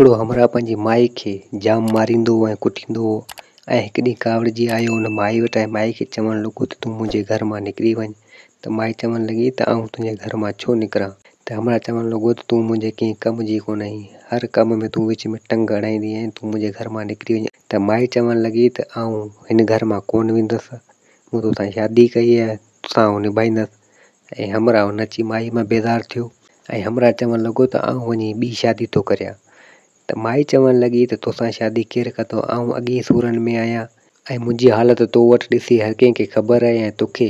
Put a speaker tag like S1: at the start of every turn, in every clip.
S1: हिकिड़ो हमरा पंहिंजी माई खे जाम मारींदो ऐं कुटींदो हो ऐं हिकु ॾींहुं कावड़जी आयो हुन माई वटि ऐं माई खे चवणु लॻो त तूं मुंहिंजे घर मां निकिरी वञ। त माई चवणु लॻी त आउं तुंहिंजे घर मां छो निकिरां। त हमरा चवणु लॻो त तूं मुंहिंजे कंहिं कम जी कोन आहीं, हर कम में तूं विच में टंग हणाईंदी आहीं, तूं मुंहिंजे घर मां निकिरी वञ। त माई चवणु लॻी त आउं हिन घर मां कोन वेंदसि, मूं तोसां शादी कई आहे, तोसां निभाईंदसि। ऐं हमरा नची माई मां बेज़ार थियो ऐं हमरा चवणु लॻो त आउं वञी ॿी शादी थो करियां। त माई चवणु लॻी त तोसां शादी केरु कंदो, आउं अॻे सूरनि में आहियां ऐं मुंहिंजी हालति तो वटि ॾिसी हर कंहिंखे ख़बर आहे ऐं तोखे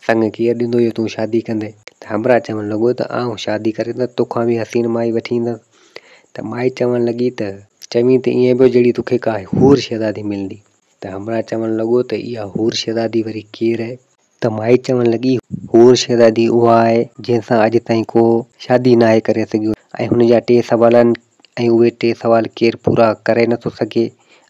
S1: संग केरु ॾींदो जो तूं शादी कंदे। त हमरा चवणु लॻो त आउं शादी करंदसि, तोखां बि हसीन माई वठी ईंदसि। त माई चवणु लॻी त चवीं त ईअं पियो जहिड़ी तोखे का हूर शहज़ादी मिलंदी। त हमरा चवणु लॻो त इहा हूर शहज़ादी वरी केरु आहे। त माई चवणु लॻी हूर शहज़ादी उहा आहे जंहिंसां अॼु ताईं को शादी न आहे करे सघियो ऐं हुनजा 3 सुवाल आहिनि ऐं उहे 3 सुवाल केरु पूरा करे नथो सघे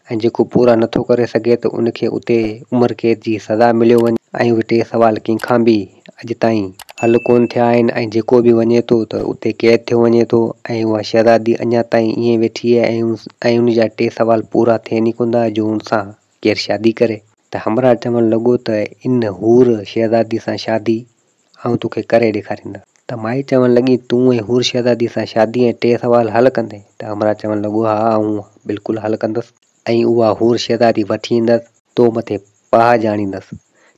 S1: ऐं जेको पूरा नथो करे सघे त उनखे उते उमिरि क़ैद जी सज़ा मिलियो वञे ऐं उहे 3 सुवाल कंहिंखां बि अॼु ताईं हल कोन थिया आहिनि ऐं जेको बि वञे थो त उते क़ैद थियो वञे थो ऐं उहा शहज़ादी अञा ताईं ईअं वेठी आहे ऐं उनजा 3 सुवाल पूरा थियनि ई कोन था जो उनसां केरु शादी करे। त हमरा चवणु लॻो त इन हूर शहज़ादी सां शादी आउं तोखे करे ॾेखारींदसि। त माई चवणु लॻी तूं ऐं हूर शहज़ादी सां शादी ऐं 3 सुवाल हल कंदे। त हमरा चवणु लॻो हा आउं बिल्कुलु हल कंदसि ऐं उहा हूर शहज़ादी वठी ईंदसि, तो मथे पहाज आणींदसि।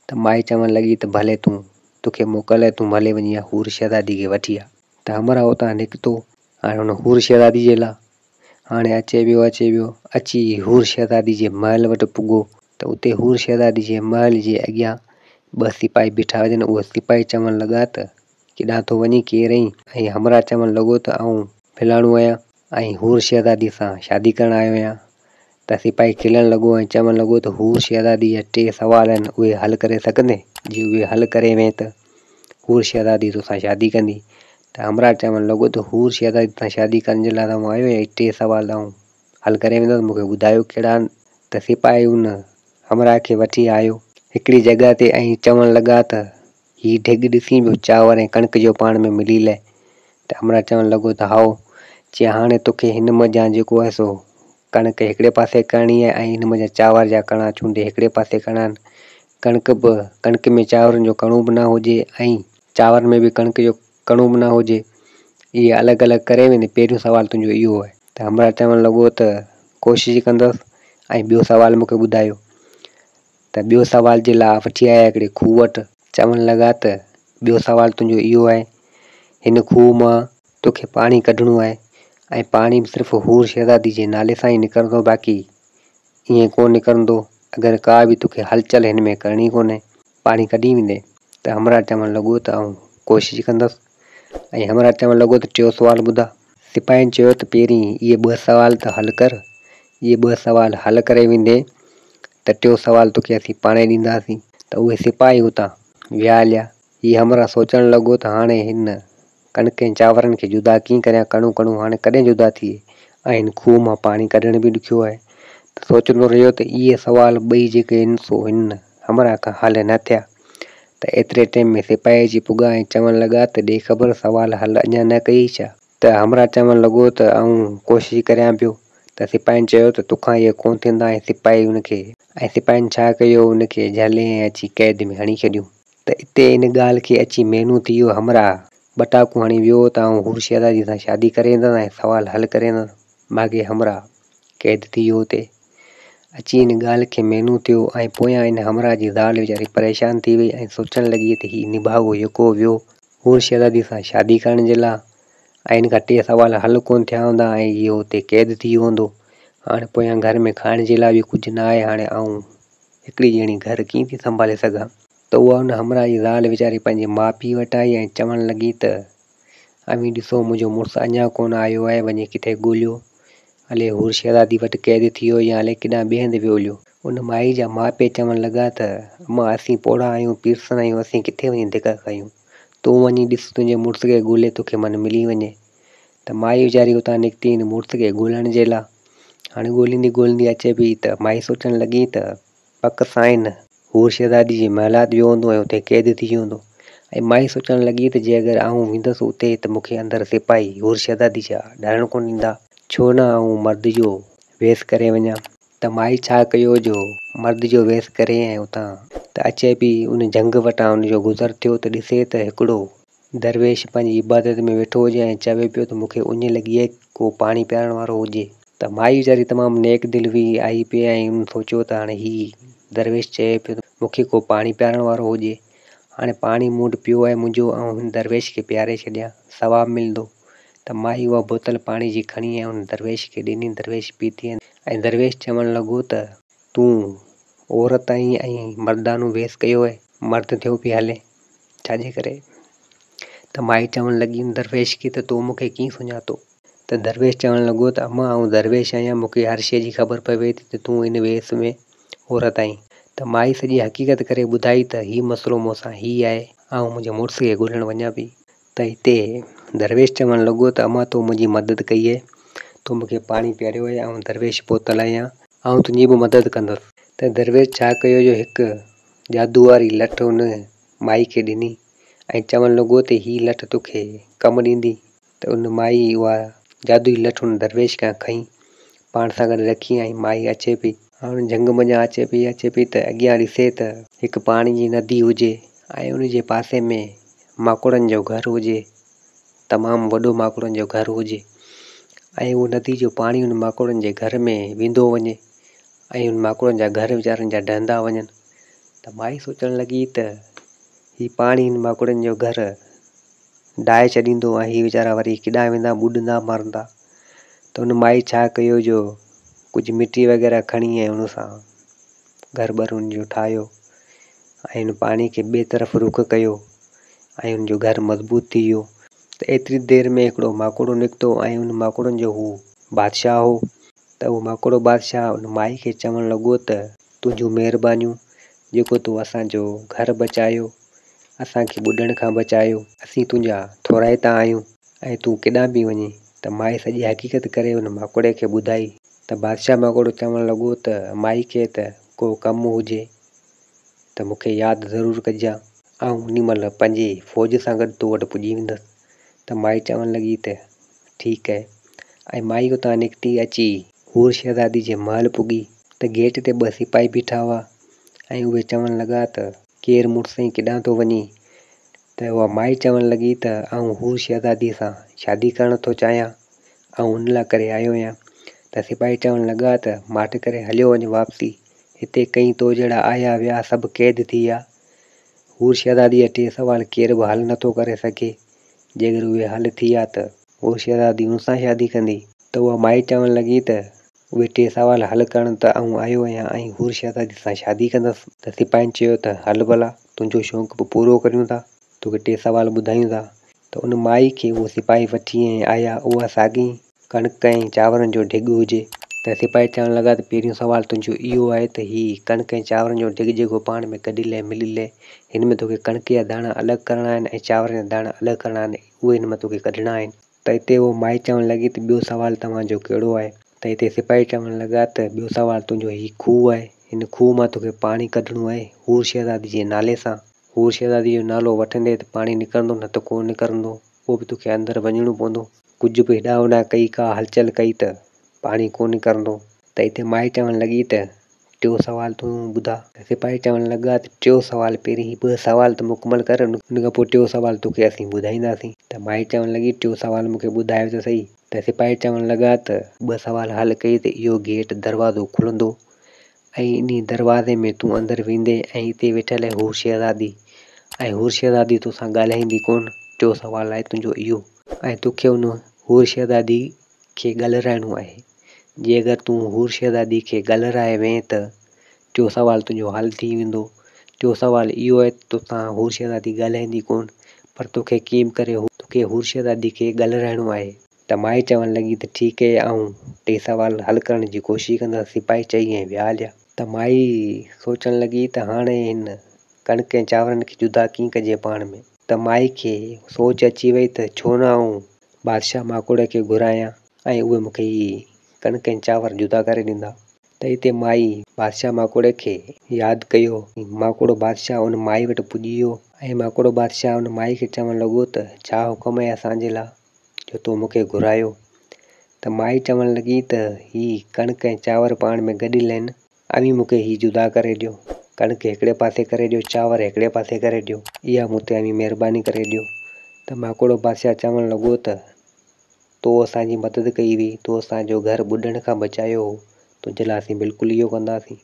S1: त माई चवणु लॻी त भले तोखे मोकल आहे, तूं भले वञी हूर शहज़ादी खे वठी आ। त हमरा उतां निकितो हाणे हुन हूर शहज़ादी जे लाइ हाणे अचे पियो अची हूर शहज़ादी जे महल वटि पुॻो। त उते हूर शहज़ादी जे महल जे अॻियां 2 सिपाही बीठा हुजनि। उहे सिपाही चवणु लॻा त केॾां थो वञी, केरु आहीं। ऐं हमरा चवणु लॻो त आउं फलाणो आहियां ऐं हूर शहज़ादी सां शादी करणु आयो आहियां। त सिपाही खिलणु लॻो ऐं चवणु लॻो त हूर शहज़ादी जा 3 सुवाल आहिनि उहे हल करे सघंदे, जे उहे हल करे वें त हूर शहज़ादी तोसां शादी कंदी। त हमरा चवणु लॻो त हूर शहज़ादी सां शादी करण जे लाइ त आउं आयो आहियां, 3 सुवाल आउं हल करे वेंदुसि, मूंखे ॿुधायो कहिड़ा आहिनि। त सिपाही उन हमरा खे वठी आयो हिकिड़ी जॻह ते ऐं चवणु लॻा त हीउ ढिघ ॾिसी पियो चांवर ऐं कणिक जो पाण में मिली लहे। त हमरा चवणु लॻो त हाओ चई हाणे तोखे हिन मज़ा जेको आहे सो कणिक हिकिड़े पासे करणी आहे ऐं हिन मज़ा चांवर जा कणा चूंडे हिकिड़े पासे करणा आहिनि। कणिक में चांवरनि जो कणो बि न हुजे ऐं चांवर में बि कणिक जो कणो बि न हुजे, इहे अलॻि अलॻि करे वेंदे। पहिरियों सुवाल तुंहिंजो इहो आहे। त हमरा चवणु लॻो त कोशिशि कंदसि ऐं ॿियो सुवाल मूंखे ॿुधायो। त ॿियो सुवाल जे लाइ वठी आया हिकिड़े खूह वटि। चवणु लॻा त ॿियो सुवाल तुंहिंजो इहो आहे, हिन खूह मां तोखे पाणी कढिणो आहे ऐं पाणी सिर्फ़ु हूर शहज़ादी जे नाले सां ई निकिरंदो, बाक़ी ईअं कोन निकिरंदो। अगरि का बि तोखे हलचल हिन में करणी कोन्हे, पाणी कढी वेंदे। त हमरा चवणु लॻो त आउं कोशिशि कंदसि ऐं हमरा चवणु लॻो त 4 सुवाल ॿुधा। सिपाहियुनि चयो त पहिरीं इहे 2 सुवाल त हल कर, इहे 2 सुवाल हल करे वेंदे त 3 सुवाल तोखे असीं पाणे ॾींदासीं। त उहे सिपाही हुतां विया हलिया। हीअ हमरा सोचणु लॻो त हाणे हिन कणिक ऐं चांवरनि खे जुदा कीअं करियां, कणो हाणे कॾहिं जुदा थिए ऐं हिन खूह मां पाणी कढण बि ॾुखियो आहे। त सोचंदो रहियो त इहे सुवाल 2 जेके आहिनि सो हिन हमरा खां हल न थिया। त एतिरे टाइम में सिपाही अची पुॻा ऐं चवणु लॻा त ॾे ख़बर सुवाल हल अञा न कई छा। त हमरा चवणु लॻो त आउं कोशिशि करियां पियो। त सिपाहियुनि चयो त तोखां इहे कोन थींदा ऐं सिपाहियुनि छा कयो, उनखे झले ऐं अची क़ैद में हणी छॾियो। त हिते इन ॻाल्हि खे अची महिनो थी वियो, हमरा बटाकू हणी वियो त आउं हूर शहज़ादी सां शादी करे ईंदुसि ऐं सुवाल हल करे ईंदुसि, माॻे हमरा क़ैद थी वियो हुते। अची इन ॻाल्हि खे महिनो थियो ऐं पोयां इन हमरा जी ज़ाल वीचारी परेशान थी वई ऐं सोचणु लॻी त हीउ निभागो यको वियो हूर शहज़ादी सां शादी करण जे लाइ ऐं इन खां 3 सुवाल हल कोन थिया हूंदा ऐं इहो हुते क़ैद थी वियो हूंदो। हाणे पोयां घर में खाइण जे लाइ बि कुझु न आहे, हाणे आउं हिकिड़ी ॼणी घर कीअं थी संभाले सघां। त उहा उन हमरा जी ज़ाल वीचारी पंहिंजे माउ पीउ वटि आई ऐं चवणु लॻी त अमी ॾिसो मुंहिंजो मुड़ुसु अञा कोन आयो आहे, वञी किथे ॻोल्हियो, हले हूर शहज़ादी वटि क़ैद थी वियो या हले केॾां ॿिए हंधि वियो हलियो। उन माई जा माउ पीउ चवणु लॻा त अमा असीं पोड़ा आहियूं, पीरसन आहियूं, असीं किथे वञी धिका कयूं, तूं वञी ॾिस तुंहिंजे मुड़ुस खे ॻोल्हे तोखे मन मिली वञे। त माई वीचारी उतां निकिती इन मुड़ुस खे ॻोल्हण जे लाइ। हाणे ॻोल्हींदी अचे पई त माई सोचणु लॻी त पक सां इन हूर शहज़ादी जे महलात वियो हूंदो ऐं हुते क़ैद थी वियो हूंदो। ऐं माई सोचणु लॻी त जे अगरि आउं वेंदसि उते त मूंखे अंदरि सिपाही हूर शहज़ादी जा ॾारण कोन ॾींदा। छो न आउं मर्द जो वेस करे वञा। त माई छा कयो जो मर्द जो वेस करे ऐं उतां त अचे पई उन जंग वटां उनजो गुज़र थियो त ॾिसे त हिकिड़ो दरवेश पंहिंजी इबादत में वेठो हुजे ऐं चवे पियो त मूंखे उञ लॻी आहे को पाणी पियारण वारो हुजे। त माई वीचारी तमामु नेक दिल हुई, आई पई ऐं उन सोचियो त हाणे ही दरवेश चए पियो त मूंखे को पाणी पियारण वारो हुजे। हाणे पाणी मूं वटि पियो आहे मुंहिंजो ऐं हिन दरवेश खे पियारे छॾियां, सवाबु मिलंदो। त माई उहा बोतल पाणी जी खणी ऐं उन दरवेश खे ॾिनी। दरवेश पीती ऐं दरवेश चवणु लॻो त तूं औरत आहीं ऐं मर्दानो वेस कयो आहे, मर्द थियो पियो हले छाजे करे। त माई चवणु लॻी दरवेश खे त तूं मूंखे कीअं सुञातो। त दरवेश चवणु लॻो त अम्मा आउं दरवेश आहियां, मूंखे हर शइ जी ख़बर पवे थी त तूं इन वेस में औरत आहीं। त माई सॼी हक़ीक़त करे ॿुधाई त हीउ मसइलो मूंसां हीउ आहे, ऐं मुंहिंजे मुड़ुस खे ॻोल्हणु वञा पई। त हिते दरवेश चवणु लॻो त अम्मा तूं मुंहिंजी मदद कई आहे, तूं मूंखे पाणी पीआरियो आहे ऐं दरवेश बोतल आहियां, ऐं तुंहिंजी बि मदद कंदुसि। त दरवेश छा कयो जो हिकु जादू वारी लठ हुन माई खे ॾिनी ऐं चवणु लॻो त हीअ लठ तोखे कमु ॾींदी। त उन माई उहा जादू जी लठ हुन दरवेश खां खईं, पाण सां गॾु रखी ऐं माई अचे पई। हाणे जंग मञा अचे पई त अॻियां ॾिसे त हिकु पाणी जी नदी हुजे ऐं उन जे पासे में माकुड़नि जो घरु हुजे, तमामु वॾो माकुड़नि जो घरु हुजे ऐं उहो नदी जो पाणी उन माकुड़नि जे घर में वेंदो वञे ऐं उन माकुड़नि जा घर वीचारनि जा ढहंदा वञनि। त माई सोचणु लॻी त हीउ पाणी हिन माकुड़नि जो घर डाहे छॾींदो ऐं हीअ वीचारा वरी केॾांहुं वेंदा, ॿुॾंदा मरंदा। त उन माई छा कयो जो कुझु मिटी वग़ैरह खणी ऐं उन सां घर बर उनजो ठाहियो ऐं उन पाणी खे ॿिए तरफ़ रुख कयो ऐं उनजो घर मज़बूत थी वियो। त एतिरी देरि में हिकिड़ो माकुड़ो निकितो ऐं उन माकुड़नि जो हू बादशाह हो। त उहो माकुड़ो बादशाह उन माई खे चवणु लॻो त तुंहिंजूं महिरबानियूं, जेको तूं असांजो घर बचायो, असांखे ॿुॾण खां बचायो, असीं तुंहिंजा थोराइता आहियूं ऐं तूं केॾांहुं बि वञे। त माई सॼी हक़ीक़त करे उन माकुड़े खे ॿुधाई। त बादशाह माकुड़ो चवणु लॻो त माई खे त को कमु हुजे त मूंखे यादि ज़रूरु कजांइ, ऐं उन महिल पंहिंजी फ़ौज सां गॾु तो वटि पुॼी वेंदुसि। त माई चवणु लॻी त ठीकु आहे ऐं माई उतां निकिती अची हूर शहज़ादी जे महल पुॻी। त गेट ते ॿ सिपाही बीठा हुआ ऐं उहे चवणु लॻा त केरु मुड़ुसु केॾांहुं थो वञे। त उहा माई चवणु लॻी त आउं हूर शहज़ादी सां शादी करणु थो चाहियां ऐं उन लाइ करे आयो आहियां। त सिपाही चवणु लॻा त माठि करे हलियो वञ वापसी, हिते कई तो जहिड़ा आया विया सभु क़ैद थी विया। हूर शहज़ादी जा 3 सुवाल केरु बि हल नथो करे सघे, जेकर उहे हल थी विया त हूर शहज़ादी हुन सां शादी कंदी। त उहा माई चवणु लॻी त उहे 3 सुवाल हल करणु त आउं आयो आहियां ऐं हूर शहज़ादी सां शादी कंदसि। त सिपाहिनि चयो त हल भला, तुंहिंजो शौक़ु बि पूरो करियूं था, तोखे 3 सुवाल ॿुधायूं था। त उन माई खे उहो सिपाही वठी ऐं आया, उहा साॻी कणिक ऐं चांवरनि जो ढिॻ हुजे। त सिपाही चवणु लॻा त पहिरियों सुवालु तुंहिंजो इहो आहे त हीउ कणिक ऐं चांवरनि जो ढिॻ जेको पाण में कढी ले मिली ले, हिन में तोखे कणिक जा दाणा अलॻि करणा आहिनि ऐं चांवरनि जा दाणा अलॻि करणा आहिनि, उहे हिन में तोखे कढणा आहिनि। त हिते उहो माई चवणु लॻी त ॿियो सुवालु तव्हांजो कहिड़ो आहे। त हिते सिपाही चवणु लॻा त ॿियो सुवालु तुंहिंजो हीउ खूह आहे, हिन खूह मां तोखे पाणी कढणो आहे हूर शहज़ादी जे नाले सां। हूर शहज़ादी जो नालो वठंदे त पाणी निकिरंदो, न त कोन निकिरंदो, पोइ बि तोखे अंदरि वञिणो पवंदो। कुझु बि हेॾां होॾां कई का हलचल कई त पाणी कोन निकिरंदो। त हिते माई चवणु लॻी त 3 सुवालु तूं ॿुधा। त सिपाही चवणु लॻा त 3 सुवालु पहिरीं 2 सुवाल त मुकमल कर, उन खां पोइ 3 सुवालु तोखे असीं ॿुधाईंदासीं। त माई चवणु लॻी 3 सुवालु मूंखे ॿुधायो त सही। त सिपाही चवणु लॻा त 2 सुवाल हल कई त इहो गेट दरवाज़ो खुलंदो ऐं इन दरवाज़े में तूं अंदरि वेंदे ऐं हिते वेठल आहे हूर शहज़ादी ऐं हूर शहज़ादी तोसां ॻाल्हाईंदी कोन। 3 सुवालु आहे तुंहिंजो इहो ऐं तोखे उन हूर शहज़ादी खे ॻाल्हाइणो आहे। जे अगरि तूं हूर शहज़ादी खे ॻाल्हाए वें त 3 सुवालु तुंहिंजो हल थी वेंदो। 3 सुवालु इहो आहे त तोसां हूर शहज़ादी ॻाल्हाईंदी कोन, पर तोखे कीअं करे तोखे हूर शहज़ादी खे ॻाल्हाइणो आहे। त माई चवणु लॻी त ठीकु आहे, आउं 3 सुवाल हल करण जी कोशिशि कंदसि। सिपाही चई ऐं विया हलिया। त माई सोचणु लॻी त हाणे हिन कणिक ऐं चांवरनि खे जुदा कीअं कजे पाण में। त माई खे सोच अची वई त छो न आउं बादशाह माकुड़ खे घुरायां ऐं उहे मूंखे हीअ कणिक ऐं चांवर जुदा करे ॾींदा। त हिते माई बादशाह माकुड़ खे यादि कयो। माकुड़ बादशाह उन माई वटि पुॼी वियो ऐं माकुड़ बादशाह उन माई खे चवणु लॻो त छा हुकुम आहे असांजे लाइ जो तूं मूंखे घुरायो। त त माई चवण लॻी त ही कणिक ऐं चांवर पाण में गॾियल आहिनि, अवी मूंखे ही जुदा करे ॾियो। कणिक हिकिड़े पासे करे ॾियो, चांवर हिकिड़े पासे करे ॾियो, इहा मूं ते अवी महिरबानी करे ॾियो। त माकुड़ो बादशाह चवण लॻो त तो असांजी मदद कई हुई, तो असांजो घर ॿुॾण खां बचायो हो, तुंहिंजे लाइ असीं बिल्कुलु इहो कंदासीं।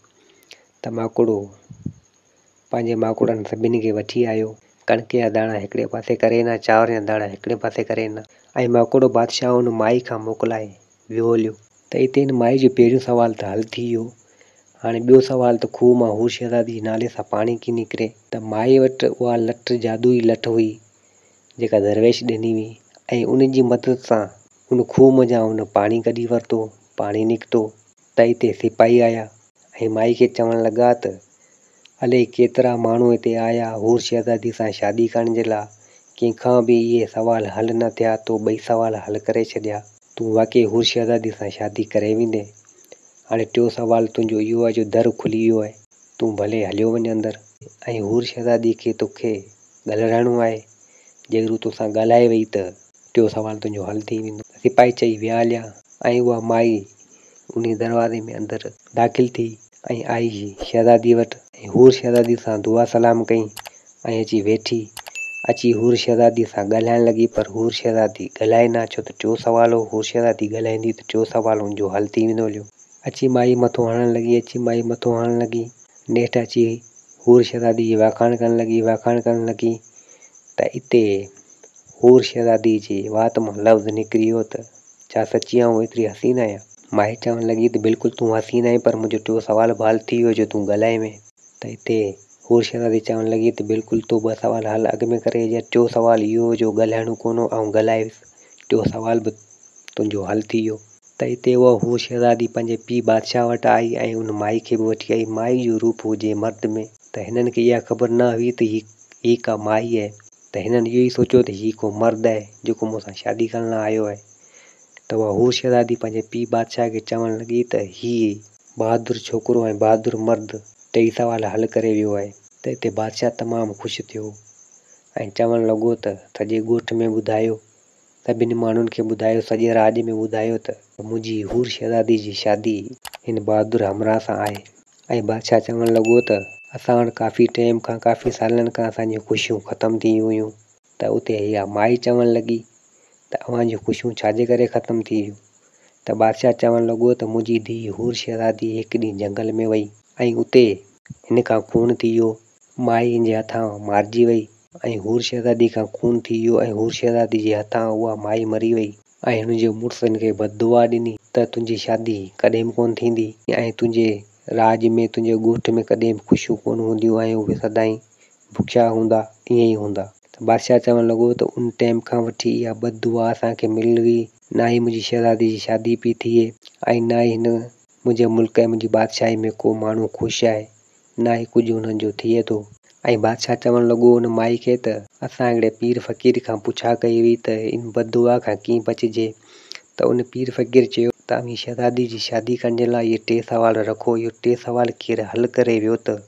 S1: त माकुड़ो पंहिंजे माकुड़नि सभिनी खे वठी आयो, कणिक जा दाणा हिकिड़े पासे करे न, चांवर जा दाणा हिकिड़े पासे करे न, ऐं माकुड़ो बादशाह हुन माई खां मोकिलाए वियो हलियो। त हिते हिन माई जो पहिरियों सुवाल त हल थी वियो। हाणे ॿियो सुवाल त खूह मां हूर शहज़ादी नाले सां पाणी कीअं निकिरे। त माई वटि उहा लठ जादुई लठ हुई जेका दरवेश ॾिनी हुई, ऐं उन जी मदद सां उन खूह मञा उन पाणी कढी वरितो, पाणी निकितो। त हिते सिपाही आया ऐं माई खे चवण लॻा त अलाए केतिरा माण्हू हिते आया हूर शहज़ादी सां शादी करण जे लाइ, कंहिंखां बि इहे सुवाल हल न थिया, तो ॿई सुवाल हल करे छॾिया, तूं वाक़ई हूर शहज़ादी सां शादी करे वेंदे। हाणे टियों सुवाल तुंहिंजो इहो आहे जो दर खुली वियो आहे, तूं भले हलियो वञ अंदरि, ऐं हूर शहज़ादी खे तोखे ॻाल्हाइणो आहे। जेकॾहिं तोसां ॻाल्हाए वई त टियों सुवाल तुंहिंजो हल थी वेंदो। सिपाही चई विया हलिया ऐं उहा माई उन दरवाज़े में अंदरि दाख़िल थी ऐं आई शहज़ादी वटि, ऐं हूर शहज़ादी सां दुआ सलाम कई ऐं अची वेठी। अची हूर शहज़ादी सां ॻाल्हाइण लॻी, पर हूर शहज़ादी ॻाल्हाए न, छो त टियों सुवाल हो, हूर शहज़ादी ॻाल्हाईंदी त टियों सुवाल हुनजो हल थी वेंदो हलियो। अची माई मथो हणण लॻी, नेठि अची हूर शहज़ादी जी वाखाण करण लॻी। त हिते हूर शहज़ादी जी वात मां लफ़्ज़ निकिरी वियो त छा सची आऊं एतिरी हसीन आहियां। माई चवण लॻी त बिल्कुलु तूं हसीन आहीं, पर मुंहिंजो टियों सुवाल बि हल थी वियो जो तूं ॻाल्हाए में। त हिते हूर शहज़ादी चवण लॻी त बिल्कुलु तूं ॿ सुवाल हल अॻ में करे छॾिया, टियों सुवाल इहो हो जो ॻाल्हाइणो कोन हो, ऐं ॻाल्हाए टियों सुवाल बि तुंहिंजो हल थी वियो। त हिते उहा हूर शहज़ादी पंहिंजे पीउ बादशाह वटि आई ऐं उन माई खे बि वठी आई। माई जो रूप हुजे मर्द में, त हिननि खे इहा ख़बर न हुई त ही का माई आहे। त हिननि इहो ई सोचियो त ही को मर्द आहे जेको मूंसां शादी करण लाइ आयो आहे। त उहा हूर शहज़ादी पंहिंजे पीउ बादशाह खे चवण लॻी त ही बहादुर छोकिरो ऐं बहादुर मर्द टई सुवाल हल करे वियो आहे। त हिते बादशाह तमामु ख़ुशि थियो ऐं चवण लॻो त सॼे ॻोठ में ॿुधायो, सभिनी माण्हुनि खे ॿुधायो, सॼे राज में ॿुधायो त मुंहिंजी हूर शहज़ादी जी शादी हिन बहादुर हमराह सां आहे। ऐं बादशाह चवण लॻो त असां वटि काफ़ी सालनि खां असांजी ख़ुशियूं ख़तमु थी वियूं। त उते इहा माई चवण लॻी त अव्हांजी ख़ुशियूं छाजे करे ख़तमु थी वियूं। त बादशाह चवण लॻो त मुंहिंजी धीउ हूर शहज़ादी हिकु ॾींहुं जंगल में वई ऐं उते हिन खां खून थी वियो, माई हिन जे हथां मारिजी वई ऐं हूर शहज़ादी खां खून थी वियो ऐं हूर शहज़ादी जे हथां उहा माई मरी वई। ऐं हुनजे मुड़ुस हिन खे बददुआ ॾिनी त तुंहिंजी शादी कॾहिं बि कोन थींदी ऐं तुंहिंजे राज में, तुंहिंजे ॻोठ में कॾहिं बि ख़ुशियूं कोन हूंदियूं ऐं उहे सदाईं बुखिया हूंदा, ईअं ई हूंदा। त बादशाह चवण लॻो त उन टाइम खां वठी इहा बददुआ असांखे मिली हुई, न ई मुंहिंजी शहज़ादी जी शादी पई थिए ऐं न ई हिन मुंहिंजे मुल्क ऐं मुंहिंजी बादशाही में को माण्हू ख़ुशि आहे, न ई कुझु हुननि जो थिए थो। ऐं बादशाह चवण लॻो हुन माई खे त असां हिकिड़े पीर फ़क़ीर खां पुछा कई हुई त इन बददुआ खां कीअं बचिजे। त उन पीर फ़क़ीर चयो त अव्हांजी शहज़ादी जी शादी करण जे लाइ इहे टे सुवाल रखो, इहो टे सुवाल केरु हल करे वियो त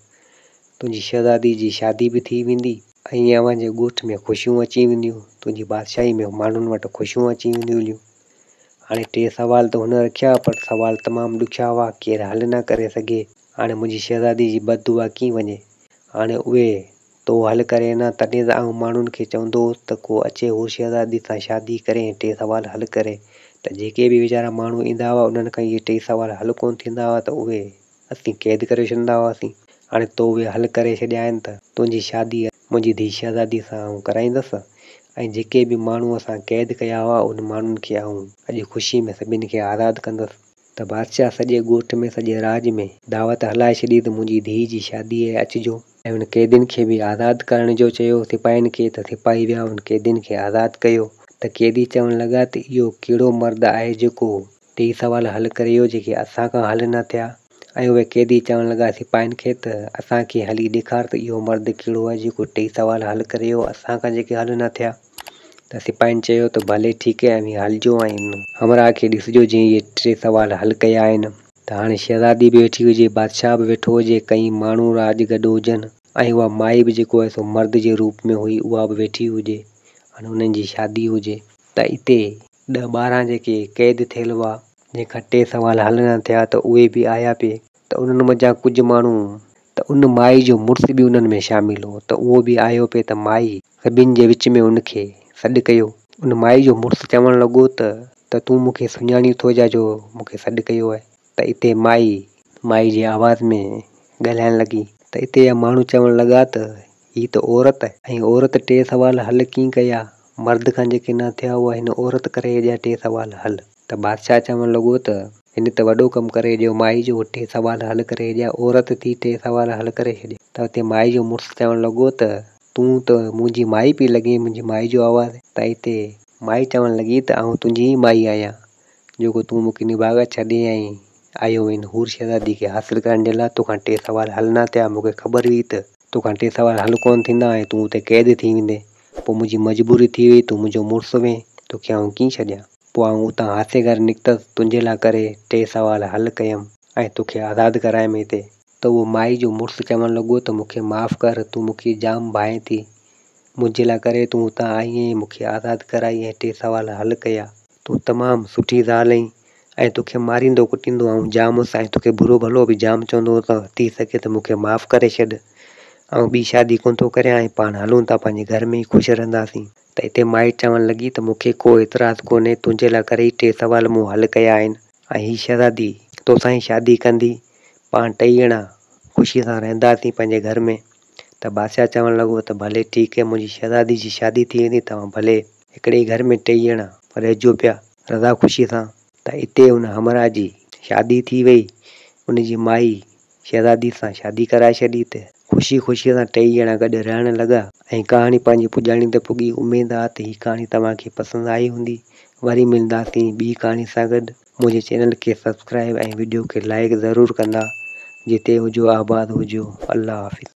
S1: तुंहिंजी शहज़ादी जी शादी बि थी वेंदी ऐं अव्हांजे ॻोठ में ख़ुशियूं अची वेंदियूं, तुंहिंजी बादशाही में माण्हुनि वटि ख़ुशियूं अची वेंदियूं हुयूं। हाणे टे सुवाल त हुन रखिया, पर सुवाल तमामु ॾुखिया हुआ, केरु हल न करे सघे। हाणे मुंहिंजी शहज़ादी जी बददुआ कीअं वञे। हाणे उहे तो हल करे न, तॾहिं त आउं माण्हुनि खे चवंदो त को अचे हूर शहज़ादी सां शादी करे टे सुवाल हल करे। त जेके बि वीचारा माण्हू ईंदा हुआ उन्हनि खां इहे टे सुवाल हल कोन थींदा हुआ त उहे असीं क़ैद करे छॾींदा हुआसीं। हाणे तो उहे हल करे छॾिया आहिनि त तुंहिंजी शादी मुंहिंजी धीउ शहज़ादी सां आउं कराईंदसि, ऐं जेके बि माण्हू असां क़ैद कया हुआ उन माण्हुनि खे आउं अॼु ख़ुशी में सभिनी खे आज़ादु कंदसि। त बादशाह सॼे ॻोठ में, सॼे राज में दावत हलाए छॾी त मुंहिंजी धीउ जी शादी आहे, अचिजो। ऐं हुन क़ैदियुनि खे बि आज़ादु करण जो चयो सिपाहियुनि खे, त सिपाही विया उन क़ैदियुनि खे आज़ादु कयो। त क़ैदी चवण लॻा त इहो कहिड़ो मर्द आहे जेको टे सुवाल हल करे वियो जेके असां खां हल न थिया। ऐं उहे क़ैदी चवण लॻा सिपाहियुनि खे त असांखे हली ॾेखार त इहो मर्द कहिड़ो आहे जेको टे सुवाल हल करे वियो असां खां जेके हल न थिया। त सिपाहियुनि चयो त भले ठीकु आहे, अवी हलिजो ऐं हमराह खे ॾिसिजो जीअं इहे टे सुवाल हल कया आहिनि। त हाणे शहज़ादी बि वेठी हुजे, बादशाह बि वेठो हुजे, कई माण्हू राज गॾु हुजनि ऐं उहा माई बि जेको आहे सो मर्द जे रूप में हुई, उहा बि वेठी हुजे, हाणे हुननि जी शादी हुजे। त हिते 10-12 जेके क़ैद थियल हुआ, जंहिंखां 3 सुवाल हल न थिया त उहे बि आया पिए। त उन्हनि मंझां कुझु माण्हू त उन माई जो मुड़ुस बि उन्हनि में शामिल हो, त उहो बि आयो पिए। त माई सभिनि जे विच में उनखे सॾु कयो। उन माई जो मुड़ुस चवणु लॻो त तूं मूंखे सुञाणी थो जा जो मूंखे सॾु कयो आहे। त हिते माई जी आवाज़ में ॻाल्हाइण लॻी। त हिते जा माण्हू चवणु लॻा त हीअ त औरत आहे, ऐं औरत 3 सुवाल हल कीअं कया, मर्द खां जेके न थिया हुआ हिन औरत करे हेॾा 3 सुवाल हल। त बादशाह चवणु लॻो त हिन त वॾो कमु करे ॾियो, माई जो 3 सुवाल हल करे हेॾा, औरत थी 3 सुवाल हल करे हेॾे। त हिते माई जो मुड़ुस चवणु लॻो त तूं त मुंहिंजी माई पई लॻे, मुंहिंजी माई जो आवाज़ु। त हिते माई चवणु लॻी त आउं तुंहिंजी ई माई आहियां, जेको तूं मूंखे निभाॻा छॾे आयो आहीं हूर शहज़ादी खे हासिलु करण जे लाइ। तोखां 3 सुवाल हल न थिया, मूंखे ख़बर हुई त तोखां 3 सुवाल हल कोन थींदा ऐं तूं उते क़ैद थी वेंदे। पोइ मुंहिंजी मजबूरी थी वई, तूं मुंहिंजो मुड़ुसु हुएं, तोखे आउं कीअं छॾियां। पोइ आउं उतां हासे करे निकितसि, तुंहिंजे लाइ करे 3 सुवाल हल कयमि ऐं तोखे आज़ादु करायमि हिते। त उहो माई जो मुड़ुसु चवणु लॻो त मूंखे माफ़ु कर, तूं मूंखे जाम भाएं थी, मुंहिंजे लाइ करे तूं उतां आई आहीं, मूंखे आज़ादु कराई ऐं 3 सुवाल हल कया। तूं तमामु सुठी ज़ाल आहीं ऐं तोखे मारींदो कुटींदो आउं जाम हुअसि ऐं तोखे बुरो भलो बि जाम चवंदो त थी सघे त मूंखे माफ़ु करे छॾ, ऐं ॿी शादी कोन थो करियां ऐं पाण हलूं था पंहिंजे घर में ई ख़ुशि रहंदासीं। त हिते माई चवणु लॻी त मूंखे को एतिराज़ु कोन्हे, तुंहिंजे लाइ करे ई 3 सुवाल मूं हल कया आहिनि ऐं हीअ शहज़ादी तोसां ई शादी कंदी, पाण 2 ॼणा ख़ुशीअ सां रहंदासीं पंहिंजे घर में। त बादशाह चवणु लॻो त भले ठीकु आहे, मुंहिंजी शहज़ादी जी शादी थी वेंदी, तव्हां भले हिकिड़े घर में 2 ॼणा रहिजो पिया रज़ा ख़ुशीअ सां। त हिते उन हमराह जी शादी थी वई, उनजी माई शहज़ादी सां शादी कराए छॾी त ख़ुशीअ सां 2 ॼणा गॾु रहणु लॻा ऐं कहाणी पंहिंजी पुॼाणी ते पुॻी। उमेद आहे त हीअ कहाणी तव्हांखे पसंदि आई हूंदी। वरी मिलंदासीं ॿी कहाणी सां गॾु। मुंहिंजे चैनल खे सब्सक्राइब ऐं वीडियो खे लाइक ज़रूरु कंदा। जिते हुजो आबाद हुजो। अल्लाह हाफ़िज़।